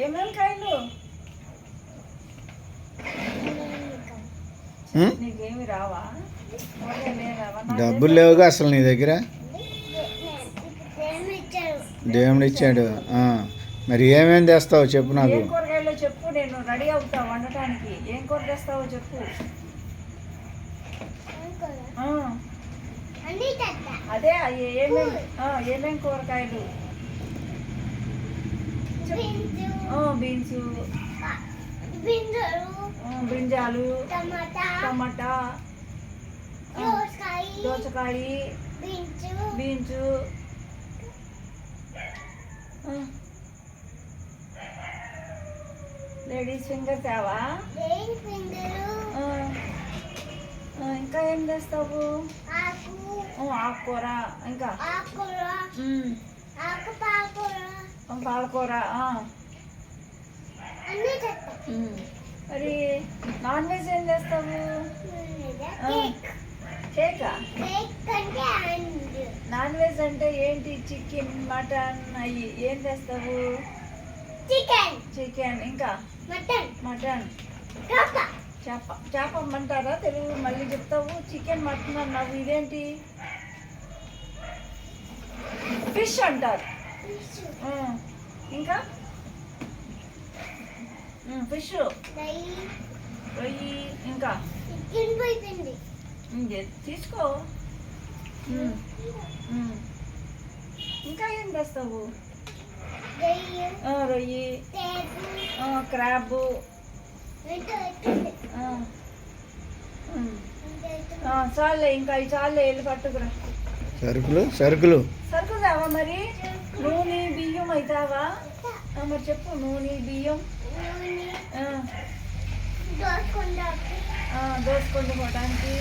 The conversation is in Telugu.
ఏమేమి కాయలు? నీకేమి రావా? డబ్బులు లేవుగా అసలు నీ దగ్గర. దేవుడు ఇచ్చాడు. మరి ఏమేమి తెస్తావు చెప్పు నాకు. ఏం కూరగాయలు చెప్పు, నేను రెడీ అవుతా వండటానికి. ఏం కూర తెస్తావో చెప్పు. అదే ఏమేమి కూరగాయలు? బీన్స్, బ్రింజాలు, టమాటా, దోసకాయ, బీన్స్, లేడీస్ ఫింగర్ తేవా? ఇంకా ఏం చేస్తావు? ఆకుకూర, ఇంకా పాలకూర. మరి నాన్ వెజ్ ఏం చేస్తావు? కేకా? నాన్ వెజ్ అంటే ఏంటి? చికెన్, మటన్ అవి ఏం చేస్తావు? చికెన్, ఇంకా మటన్, చేప అంటారా తెలుగు? మళ్ళీ చెప్తావు చికెన్, మటన్ అన్నావు. ఇదేంటి? ఫిష్ అంటారు. ఇంకా ఫిష్, రొయ్యి, ఇంకా తీసుకో. ఇంకా ఏం చేస్తావు? రొయ్యి, క్రాబ్. చాలే, ఇంకా అవి చాలే, వెళ్ళి పట్టుకురా. సరుకులు తేవా? మరి నూనె, బియ్యం అవుతావా? మరి చెప్పు. నూనె, బియ్యం, దోసుకొని పోవడానికి